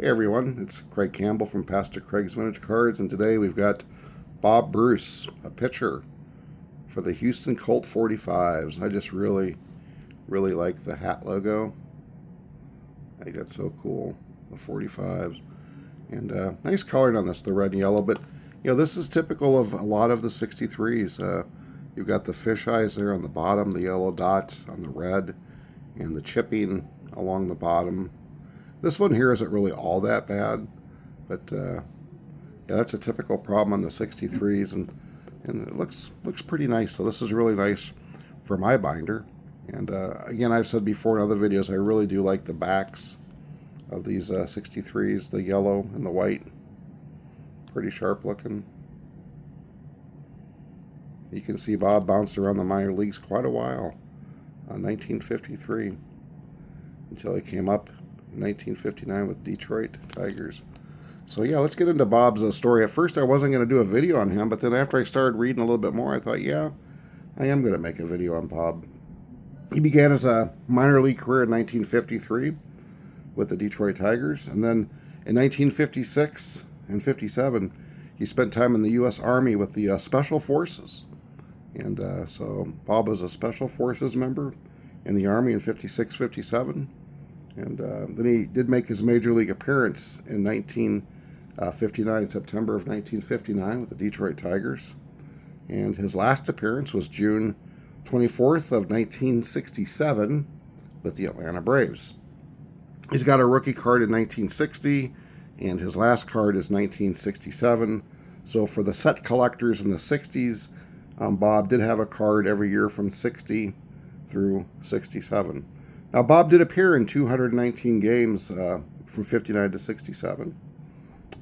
Hey everyone, it's Craig Campbell from Pastor Craig's Vintage Cards, and today we've got Bob Bruce, a pitcher for the Houston Colt 45s. I just really like the hat logo. I think that's so cool, the 45s. And nice coloring on this, the red and yellow, but this is typical of a lot of the 63s. You've got the fish eyes there on the bottom, the yellow dots on the red, and the chipping along the bottom. This one here isn't really all that bad, but yeah, that's a typical problem on the 63s, and it looks pretty nice. So this is really nice for my binder. And again, I've said before in other videos, I really do like the backs of these 63s, the yellow and the white. Pretty sharp looking. You can see Bob bounced around the minor leagues quite a while, 1953, until he came up in 1959 with Detroit Tigers. So yeah, let's get into Bob's story. At first I wasn't going to do a video on him, but then after I started reading a little bit more, I thought, yeah, I am going to make a video on Bob. He began his minor league career in 1953 with the Detroit Tigers, and then in 1956 and 57 he spent time in the U.S. Army with the Special Forces. And so Bob was a Special Forces member in the Army in 56, 57. And then he did make his major league appearance in 1959, September of 1959 with the Detroit Tigers. And his last appearance was June 24th of 1967 with the Atlanta Braves. He's got a rookie card in 1960, and his last card is 1967. So for the set collectors in the 60s, Bob did have a card every year from 60 through 67. Now, Bob did appear in 219 games from 59 to 67,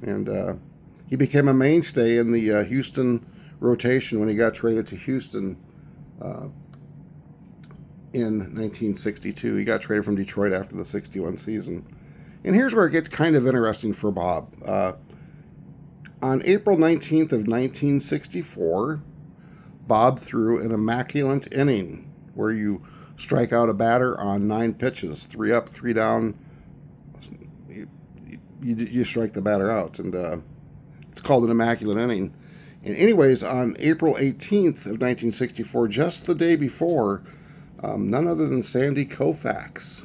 and he became a mainstay in the Houston rotation when he got traded to Houston in 1962. He got traded from Detroit after the 61 season. And here's where it gets kind of interesting for Bob. On April 19th of 1964, Bob threw an immaculate inning where you strike out a batter on 9 pitches, 3 up, 3 down. You strike the batter out, and it's called an immaculate inning. And anyways, on April 18th of 1964, just the day before, none other than Sandy Koufax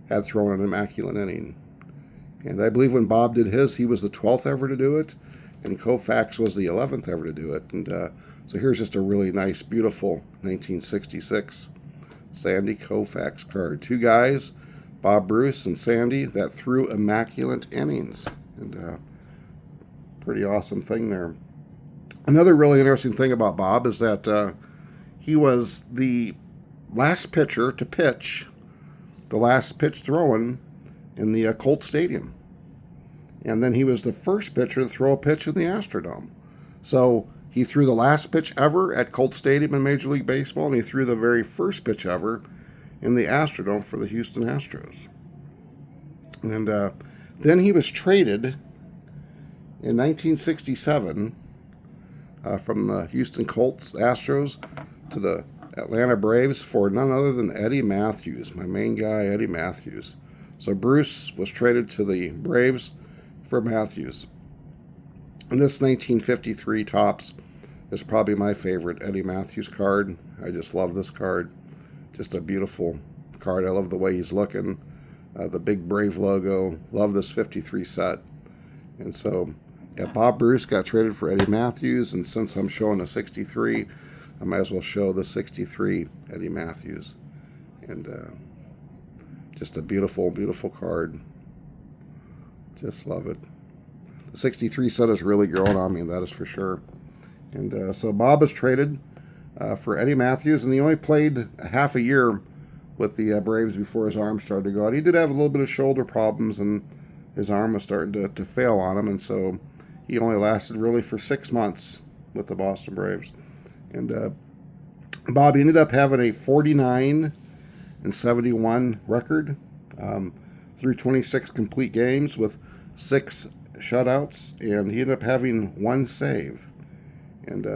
had thrown an immaculate inning. And I believe when Bob did his, he was the 12th ever to do it, and Koufax was the 11th ever to do it. And so here's just a really nice, beautiful 1966 Sandy Koufax card. 2 guys, Bob Bruce and Sandy, that threw immaculate innings. And pretty awesome thing there. Another really interesting thing about Bob is that he was the last pitcher to pitch, the last pitch thrown in the Colt Stadium. And then he was the first pitcher to throw a pitch in the Astrodome. So he threw the last pitch ever at Colt Stadium in Major League Baseball, and he threw the very first pitch ever in the Astrodome for the Houston Astros. And then he was traded in 1967 from the Houston Colts Astros to the Atlanta Braves for none other than Eddie Matthews, my main guy, Eddie Matthews. So Bruce was traded to the Braves for Matthews. And this 1953 Topps is probably my favorite Eddie Matthews card. I just love this card. Just a beautiful card. I love the way he's looking. The big Brave logo. Love this 53 set. And so, yeah, Bob Bruce got traded for Eddie Matthews, and since I'm showing a 63, I might as well show the 63 Eddie Matthews. And just a beautiful, beautiful card. Just love it. The 63 set is really growing on me, that is for sure. And so Bob was traded for Eddie Matthews, and he only played half a year with the Braves before his arm started to go out. He did have a little bit of shoulder problems, and his arm was starting to fail on him, and so he only lasted really for 6 months with the Boston Braves. And Bob ended up having a 49-71 record through 26 complete games with 6 shutouts, and he ended up having 1 save. And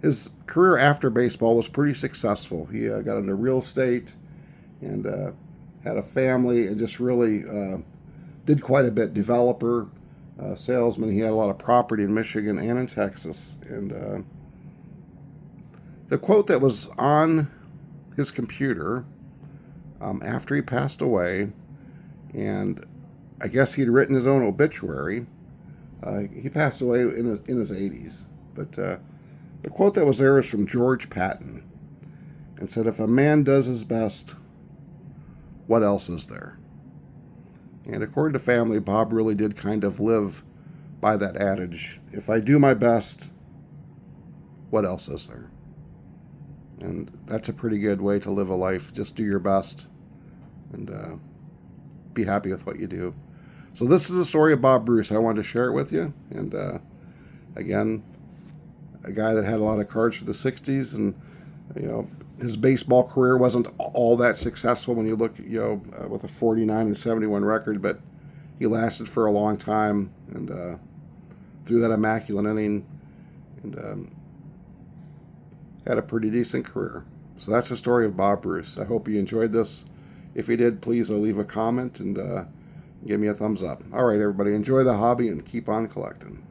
his career after baseball was pretty successful. He got into real estate and had a family, and just really did quite a bit. Developer, salesman. He had a lot of property in Michigan and in Texas. And the quote that was on his computer after he passed away, and I guess he'd written his own obituary. He passed away in his 80s. But the quote that was there is from George Patton, and said, "If a man does his best, what else is there?" And according to family, Bob really did kind of live by that adage. If I do my best, what else is there? And that's a pretty good way to live a life. Just do your best and be happy with what you do. So this is the story of Bob Bruce. I wanted to share it with you. And again, a guy that had a lot of cards for the 60s, and his baseball career wasn't all that successful when you look, with a 49 and 71 record, but he lasted for a long time and threw that immaculate inning and had a pretty decent career. So that's the story of Bob Bruce. I hope you enjoyed this. If you did, please leave a comment and give me a thumbs up. All right, everybody, enjoy the hobby and keep on collecting.